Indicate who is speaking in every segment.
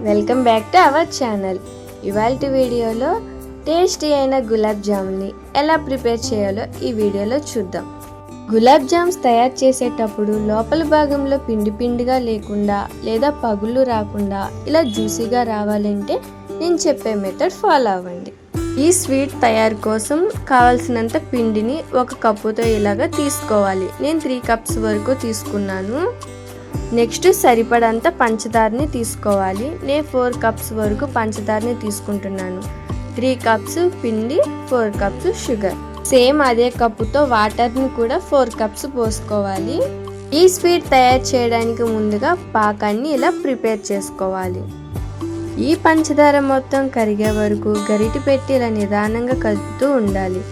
Speaker 1: Welcome back to our channel. ఇవాల్టి వీడియోలో tasty అయిన గులాబ్ జామున్ని ఎలా ప్రిపేర్ చేయాలో ఈ వీడియోలో చూద్దాం. గులాబ్ జామ్స్ తయారు చేసేటప్పుడు లోపల భాగంలో పిండి పిండిగా లేకుండా లేదా పగుళ్ళు రాకుండా ఇలా జ్యూసీగా రావాలంటే నేను చెప్పే మెథడ్ ఫాలో అవ్వండి. ఈ స్వీట్ తయారు కోసం కావాల్సినంత పిండిని ఒక కప్పుతో ఇలాగా తీసుకోవాలి. నేను 3 కప్స్ వరకు తీసుకున్నాను. నెక్స్ట్ సరిపడంత పంచదారని తీసుకోవాలి. నేను 4 కప్స్ వరకు పంచదారని తీసుకుంటున్నాను. 3 కప్స్ పిండి, 4 కప్స్ షుగర్. సేమ్ అదే కప్పుతో వాటర్ని కూడా 4 కప్స్ పోసుకోవాలి. ఈ స్వీట్ తయారు చేయడానికి ముందుగా పాకాన్ని ఇలా ప్రిపేర్ చేసుకోవాలి. ఈ పంచదార మొత్తం కరిగే వరకు గరిటె పెట్టి ఇలా నిదానంగా కలుపుతూ ఉండాలి.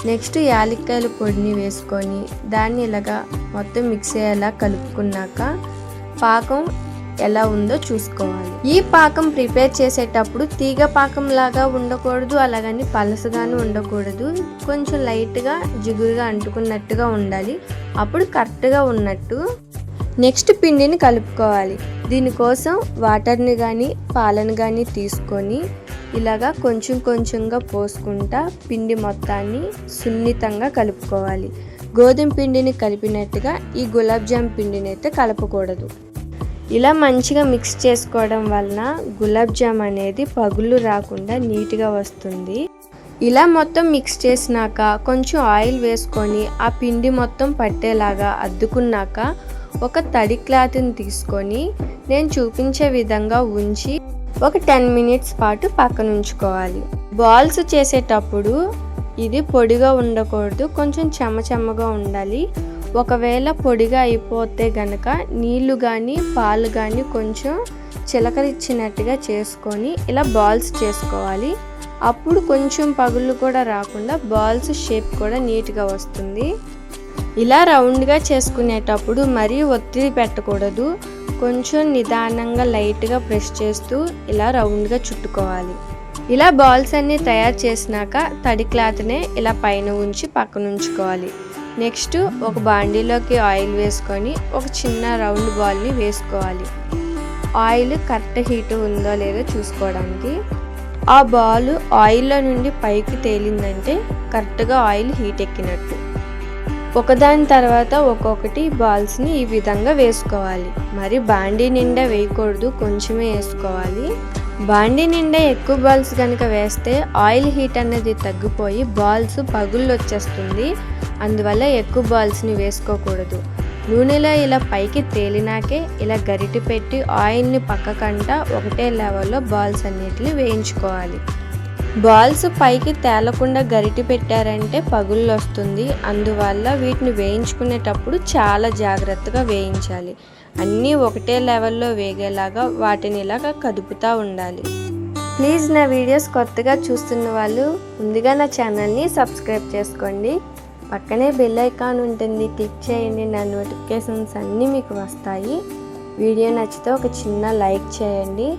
Speaker 1: నెక్స్ట్ యాలక్కాయల పొడిని వేసుకొని దాన్ని ఇలాగా మొత్తం మిక్స్ అయ్యేలా కలుపుకున్నాక పాకం ఎలా ఉందో చూసుకోవాలి. ఈ పాకం ప్రిపేర్ చేసేటప్పుడు తీగ పాకం లాగా ఉండకూడదు, అలాగని పలసగాను ఉండకూడదు. కొంచెం లైట్గా జిగురుగా అంటుకున్నట్టుగా ఉండాలి. అప్పుడు కరెక్ట్గా ఉన్నట్టు. నెక్స్ట్ పిండిని కలుపుకోవాలి. దీనికోసం వాటర్ని కానీ పాలను కానీ తీసుకొని ఇలాగా కొంచెం కొంచెంగా పోసుకుంటా పిండి మొత్తాన్ని సున్నితంగా కలుపుకోవాలి. గోధుమ పిండిని కలిపినట్టుగా ఈ గులాబ్ జామ్ పిండిని అయితే కలపకూడదు. ఇలా మంచిగా మిక్స్ చేసుకోవడం వలన గులాబ్ జామ్ అనేది పగుళ్ళు రాకుండా నీట్గా వస్తుంది. ఇలా మొత్తం మిక్స్ చేసినాక కొంచెం ఆయిల్ వేసుకొని ఆ పిండి మొత్తం పట్టేలాగా అద్దుకున్నాక ఒక తడి క్లాత్ని తీసుకొని నేను చూపించే విధంగా ఉంచి ఒక 10 మినిట్స్ పాటు పక్కన ఉంచుకోవాలి. బాల్స్ చేసేటప్పుడు ఇది పొడిగా ఉండకూడదు, కొంచెం చెమ్మగా ఉండాలి. ఒకవేళ పొడిగా అయిపోతే గనక నీళ్లు కానీ పాలు కానీ కొంచెం చిలకరిచ్చినట్టుగా చేసుకొని ఇలా బాల్స్ చేసుకోవాలి. అప్పుడు కొంచెం పగుళ్ళు కూడా రాకుండా బాల్స్ షేప్ కూడా నీట్గా వస్తుంది. ఇలా రౌండ్గా చేసుకునేటప్పుడు మరీ ఒత్తిడి పెట్టకూడదు. కొంచెం నిదానంగా లైట్గా ప్రెస్ చేస్తూ ఇలా రౌండ్గా చుట్టుకోవాలి. ఇలా బాల్స్ అన్నీ తయారు చేసినాక తడి క్లాత్నే ఇలా పైన ఉంచి పక్కన ఉంచుకోవాలి. నెక్స్ట్ ఒక బాండీలోకి ఆయిల్ వేసుకొని ఒక చిన్న రౌండ్ బాల్ని వేసుకోవాలి. ఆయిల్ కరెక్ట్ హీట్ ఉందో లేదో చూసుకోవడానికి. ఆ బాల్ ఆయిల్లో నుండి పైకి తేలిందంటే కరెక్ట్గా ఆయిల్ హీట్ ఎక్కినట్టు. ఒకదాని తర్వాత ఒక్కొక్కటి బాల్స్ని ఈ విధంగా వేసుకోవాలి. మరి బాండీ నిండా వేయకూడదు, కొంచెమే వేసుకోవాలి. బాండీ నిండా ఎక్కువ బాల్స్ కనుక వేస్తే ఆయిల్ హీట్ అనేది తగ్గిపోయి బాల్స్ పగుళ్ళు వచ్చేస్తుంది. అందువల్ల ఎక్కువ బాల్స్ని వేసుకోకూడదు. నూనెలో ఇలా పైకి తేలినాకే ఇలా గరిటె పెట్టి ఆయిల్ని పక్కకంట ఒకటే లెవెల్లో బాల్స్ అన్నిటిని వేయించుకోవాలి. బాల్స్ పైకి తేలకుండా గరిటె పెట్టారంటే పగుళ్ళు వస్తుంది. అందువల్ల వీటిని వేయించుకునేటప్పుడు చాలా జాగ్రత్తగా వేయించాలి. అన్నీ ఒకటే లెవెల్లో వేగేలాగా వాటిని ఇలాగా కదుపుతూ ఉండాలి. ప్లీజ్ నా వీడియోస్ కొత్తగా చూస్తున్న వాళ్ళు ముందుగా నా ఛానల్ని సబ్స్క్రైబ్ చేసుకోండి. పక్కనే బెల్ ఐకాన్ ఉంటుంది, క్లిక్ చేయండి. నా నోటిఫికేషన్స్ అన్నీ మీకు వస్తాయి. వీడియో నచ్చితే ఒక చిన్న లైక్ చేయండి.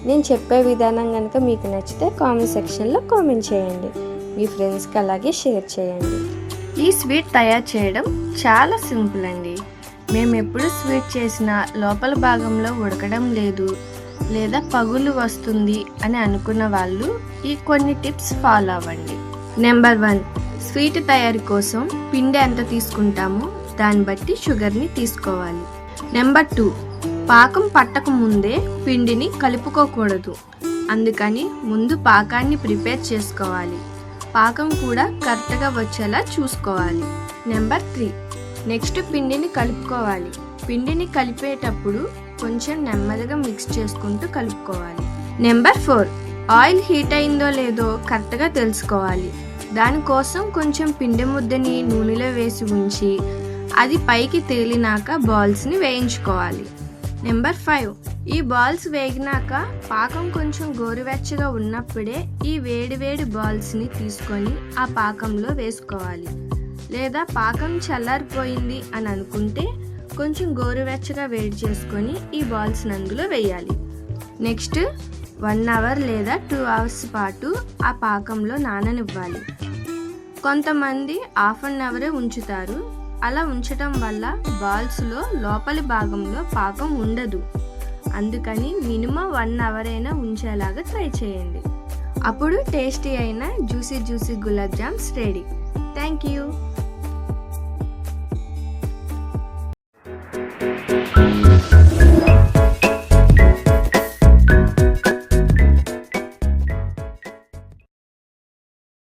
Speaker 1: నేను చెప్పే విధానం కనుక మీకు నచ్చితే కామెంట్ సెక్షన్లో కామెంట్ చేయండి. మీ ఫ్రెండ్స్కి అలాగే షేర్ చేయండి. ఈ స్వీట్ తయారు చేయడం చాలా సింపుల్ అండి. మేము ఎప్పుడు స్వీట్ చేసినా లోపల భాగంలో ఉడకడం లేదు లేదా పగులు వస్తుంది అని అనుకున్న వాళ్ళు ఈ కొన్ని టిప్స్ ఫాలో అవ్వండి. నెంబర్ 1, స్వీట్ తయారీ కోసం పిండి ఎంత తీసుకుంటామో దాన్ని బట్టి షుగర్ని తీసుకోవాలి. నెంబర్ 2, పాకం పట్టక ముందే పిండిని కలుపుకోకూడదు. అందుకని ముందు పాకాన్ని ప్రిపేర్ చేసుకోవాలి. పాకం కూడా కరెక్ట్గా వచ్చేలా చూసుకోవాలి. నెంబర్ 3, నెక్స్ట్ పిండిని కలుపుకోవాలి. పిండిని కలిపేటప్పుడు కొంచెం నెమ్మదిగా మిక్స్ చేసుకుంటూ కలుపుకోవాలి. నెంబర్ 4, ఆయిల్ హీట్ అయిందో లేదో కరెక్ట్గా తెలుసుకోవాలి. దానికోసం కొంచెం పిండి ముద్దని నూనెలో వేసి ఉంచి అది పైకి తేలినాక బాల్స్ని వేయించుకోవాలి. నెంబర్ 5, ఈ బాల్స్ వేగినాక పాకం కొంచెం గోరువెచ్చగా ఉన్నప్పుడే ఈ వేడి బాల్స్ని తీసుకొని ఆ పాకంలో వేసుకోవాలి. లేదా పాకం చల్లారిపోయింది అని అనుకుంటే కొంచెం గోరువెచ్చగా వేడి చేసుకొని ఈ బాల్స్ని అందులో వేయాలి. నెక్స్ట్ 1 అవర్ లేదా 2 అవర్స్ పాటు ఆ పాకంలో నాననివ్వాలి. కొంతమంది ½ అవరే ఉంచుతారు. అలా ఉంచటం వల్ల బాల్స్లో లోపలి భాగంలో పాకం ఉండదు. అందుకని మినిమం 1 అవర్ అయినా ఉంచేలాగా ట్రై చేయండి. అప్పుడు టేస్టీ అయిన juicy gulab jams ready. Thank you.